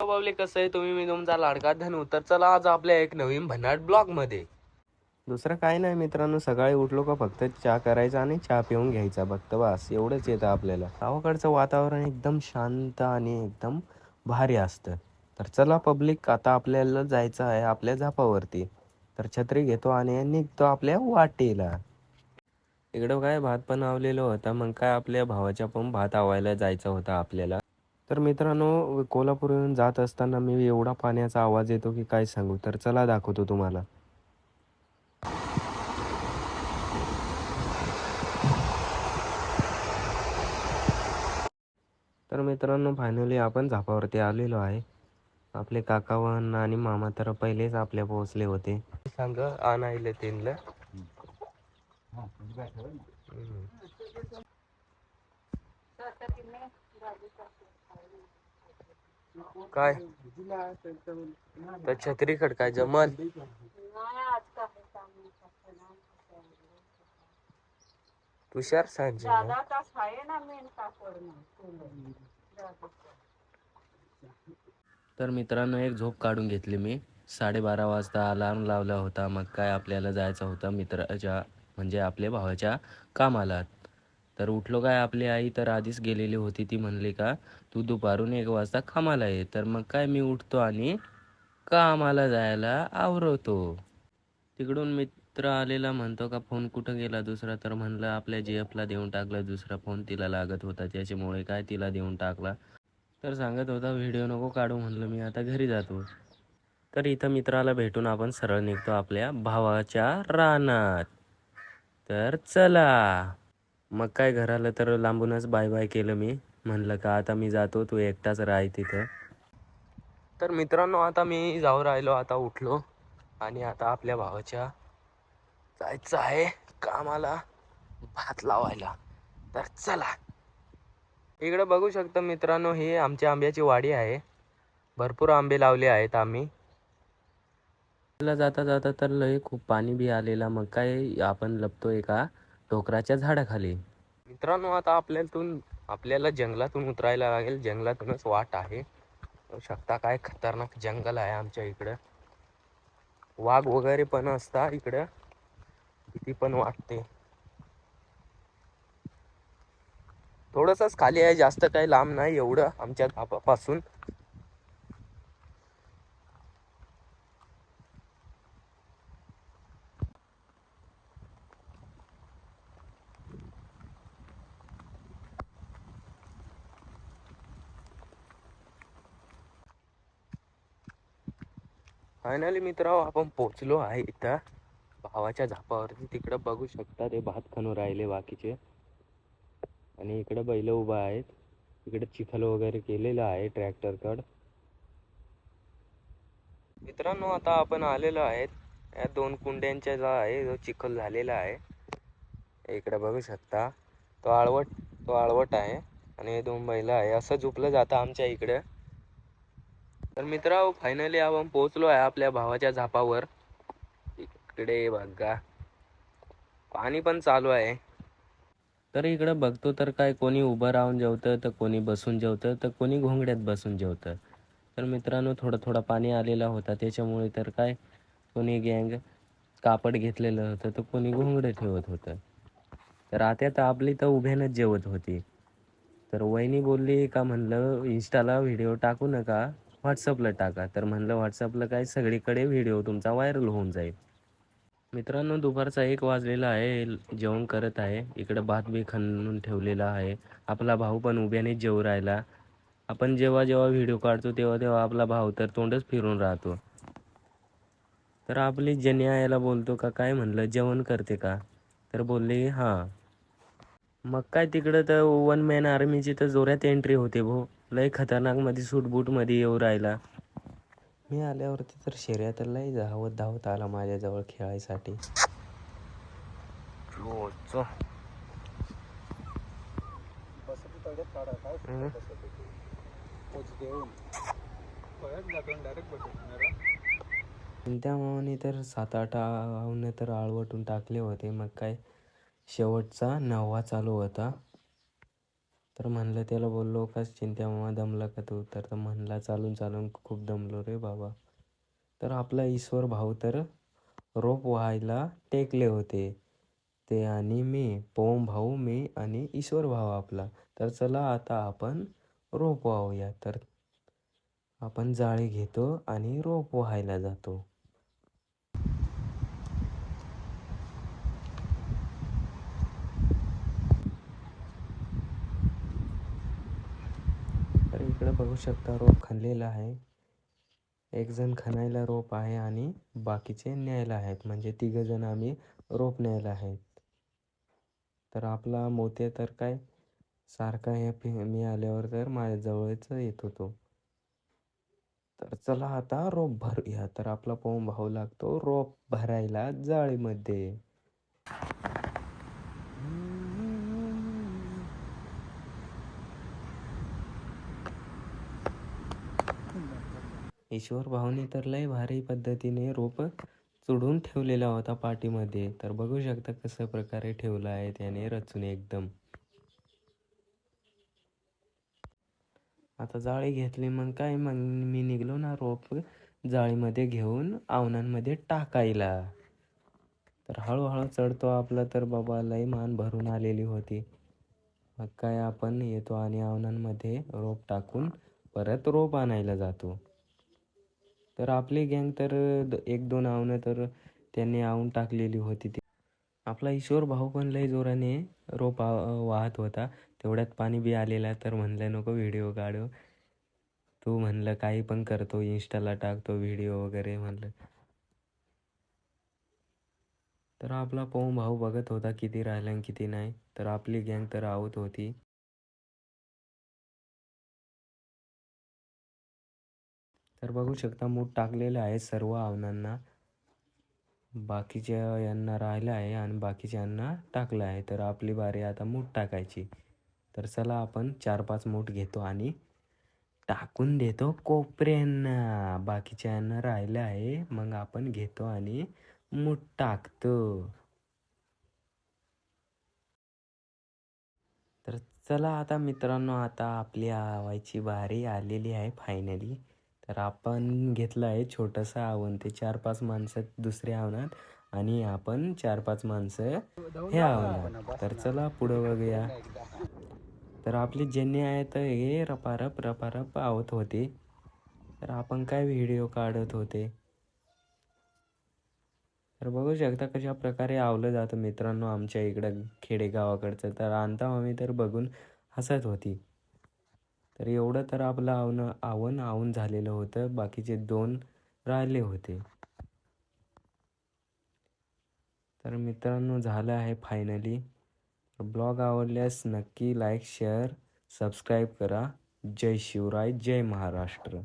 Public, कसं आहे तुम्ही? मी तुमचा लाडका धनू. तर चला आज आपल्या एक नवीन भन्नाट ब्लॉग मध्ये. दुसरं काय नाही मित्रांनो, सकाळी उठलो का फक्त चहा करायचा आणि चहा पिऊन घ्यायचा, फक्त बस एवढंच येतं आपल्याला. गावाकडचं वातावरण एकदम शांत आणि एकदम भारी असतं. तर चला पब्लिक, आता आपल्याला जायचं आहे आपल्या झापावरती. तर छत्री घेतो आणि निघतो आपल्या वाटेला. इकडं काय भात पण आवलेलं होता, मग काय आपल्या भावाच्या पण भात आवायला जायचं होतं आपल्याला. तर मित्रांनो, कोल्हापूरहून जात असताना मी एवढा पाण्याचा आवाज येतो की काय सांगू. तर चला दाखवतो तुम्हाला. तर मित्रांनो, फायनली आपण झापावरती आलेलो आहे. आपले काकावन आणि मामा तर पहिलेच आपल्या पोहोचले होते. सांग आणायला त्यांना. काय तर छत्रीकड काय जमल. तुषार सांजे तर मित्रांनो, एक झोप काढून घेतली मी. 12:30 वाजता अलार्म लावला होता. मग काय आपल्याला जायचं होतं मित्राच्या म्हणजे आपल्या भावाच्या कामाला. तर उठलो काय, आपली आई तर आधीच गेलेली होती. ती म्हणली का तू दुपारून 1 वाजता कामाला ये. तर मग काय मी उठतो आणि कामाला जायला आवरतो. तिकडून मित्र आलेला म्हणतो का फोन कुठं गेला दुसरा. तर म्हणलं आपल्या GFला देऊन टाकला दुसरा फोन, तिला लागत होता त्याच्यामुळे काय तिला देऊन टाकला. तर सांगत होता व्हिडिओ नको काढू. म्हणलं मी आता घरी जातो. तर इथं मित्राला भेटून आपण सरळ निघतो आपल्या भावाच्या रानात. तर चला. मग काय घराला तर लांबूनच बाय बाय केलं मी. म्हणलं का आता मी जातो, तू एकटाच राह तिथं. तर मित्रांनो, आता मी जाऊ राहिलो, आता उठलो आणि आता आपल्या भावाच्या जायचं आहे कामाला भात लावायला. तर चला. इकडे बघू शकता मित्रांनो, ही आमच्या आंब्याची वाडी आहे. भरपूर आंबे लावले आहेत आम्ही. जाता जाता तर लय खूप पाणी बी आलेला. मग काय आपण लपतो एका डोंगराच्या झाडाखाली. मित्रांनो, आता आपल्याला जंगलातून उतरायला लागेल. जंगलातूनच वाट आहे. बघू शकता काय खतरनाक जंगल आहे आमच्या इकडं. वाघ वगैरे पण असतात इकडं. भीती पण वाटते. थोडंसंच खाली आहे, जास्त काही लांब नाही एवढं आमच्या धापापासून. फायनली मित्रांनो, आपण पोचलो आहे इथं भावाच्या झापावरती. तिकडं बघू शकता ते भात खणू राहिले बाकीचे. आणि इकडे बैल उभा आहेत. इकडे चिखल वगैरे केलेलं आहे ट्रॅक्टरकड. मित्रांनो, आता आपण आलेलो आहेत या 2 कुंड्यांच्या जा आहे जो चिखल झालेला आहे. इकडे बघू शकता तो आळवट आहे आणि 2 बैल आहे. असं झुपलं जातं आमच्या इकडे. तर मित्रांनो, फायनली आपण पोहोचलो आहे आपल्या भावाच्या झापावर. इकडे बघा पाणी पण चालू आहे. तर इकडे बघतो तर काय कोणी उभं राहून जेवतं, तर कोणी बसून जेवतं, तर कोणी घोंगड्यात बसून जेवतं. तर मित्रांनो, थोडा पाणी आलेला होता त्याच्यामुळे तर काय कोणी गँग कापड घेतलेलं होतं, तर कोणी घोंगडं ठेवत होतं. तर आता तर आपली तर उभ्यानंच जेवत होती. तर वहिनी बोलली का, म्हणलं इंस्टाला व्हिडिओ टाकू नका, व्हॉट्सअपला टाका. तर म्हणलं व्हॉट्सअपला काय सगळीकडे व्हिडिओ तुमचा व्हायरल होऊन जाईल. मित्रांनो, दुपारचा 1 वाजलेला आहे. जेवण करत आहे. इकडं भात बी खणून ठेवलेला आहे. आपला भाऊ पण उभ्यानेच जेवू राहिला. आपण जेव्हा जेव्हा व्हिडिओ काढतो तेव्हा तेव्हा आपला भाऊ तर तोंडच फिरून राहतो. तर आपली जन्या याला बोलतो का काय, म्हणलं जेवण करते का. तर बोलली हां. मग काय तिकडं तर 1 मॅन आर्मीची तर जोरात एंट्री होते भो. लय खतरनाक मध्ये सूटबूट मध्ये येऊ राहिला. मी आल्यावरती तर शेऱ्या तर लय धावत धावत आला माझ्याजवळ खेळायसाठी. त्या मामाने तर 7-8 आवने तर आळवटून टाकले होते. मग काय शेवटचा 9वा चालू होता. तर म्हणलं त्याला बोललो का चिंट्या मामा दमला का तू, तर म्हणला चालून चालून खूप दमलो रे बाबा. तर आपला ईश्वर भाऊ तर रोप व्हायला टेकले होते, ते आणि मी, पवन भाऊ, मी आणि ईश्वर भाऊ आपला. तर चला आता आपण रोप वाहूया. तर आपण जाळी घेतो आणि रोप व्हायला जातो. तर इकडे बघू शकता रोप खणलेला आहे. एक जण खणायला रोप आहे आणि बाकीचे न्यायला आहेत, म्हणजे 3 जण आम्ही रोप न्यायला आहेत. तर आपला मोत्या तर काय सारखा मी आल्यावर तर माझ्याजवळच येत होतो. तर चला आता रोप भरूया. तर आपला पवन भाऊ लागतो रोप भरायला जाळीमध्ये. ईश्वर भाऊनी तर लय भारी पद्धतीने रोप चुडून ठेवलेला होता पाठीमध्ये. तर बघू शकता कसं प्रकारे ठेवला आहे त्याने रचून एकदम. आता जाळी घेतली, मग काय, मग मी निघलो ना रोप जाळीमध्ये घेऊन आवनांमध्ये टाकायला. तर हळूहळू चढतो आपला, तर बाबा लय मान भरून आलेली होती. मग काय आपण येतो आणि आवनांमध्ये रोप टाकून परत रोप आणायला जातो. तर आपली गँग तर 1-2 आवनं तर त्यांनी आवून टाकलेली होती. ती आपला ईश्वर भाऊ पण लय जोराने रोप वाहत होता. तेवढ्यात पाणी बी आलेला. तर म्हणलं नको व्हिडिओ काढू, तू म्हणलं काही पण करतो, इंस्टाला टाकतो व्हिडिओ वगैरे म्हणलं. तर आपला पवन भाऊ बघत होता किती राहिलं आणि किती नाही. तर आपली गँग तर आऊत होती. तर बघू शकता मूठ टाकलेलं आहे सर्व आवनांना. बाकीच्या यांना राहिलं आहे आणि बाकीच्यांना टाकलं आहे. तर आपली बारी आता मूठ टाकायची. तर चला आपण 4-5 मूठ घेतो आणि टाकून देतो कोपऱ्यांना. बाकीच्यांना राहिलं आहे, मग आपण घेतो आणि मूठ टाकतो. तर चला आता मित्रांनो, आता आपली आवायची बारी आलेली आहे फायनली. तर आपण घेतलं आहे छोटंसं आवण, ते 4-5 माणसं दुसऱ्या आवनात आणि आपण 4-5 माणसं हे आवनात. तर चला पुढं बघूया. तर आपली ज्यांनी आहे तर हे रपारप आवत होते. तर आपण काय व्हिडिओ काढत होते. तर बघू शकता कशा प्रकारे आवलं जातं मित्रांनो आमच्या इकडं खेडेगावाकडचं. तर आणता आम्ही तर बघून हसत होती. तर एवढं तर आपलं आवण आवून झालेलं होतं, बाकीचे 2 राहिले होते. तर मित्रांनो झालं आहे फायनली. ब्लॉग आवडल्यास नक्की लाईक, शेअर, सबस्क्राईब करा. जय शिवराय, जय महाराष्ट्र.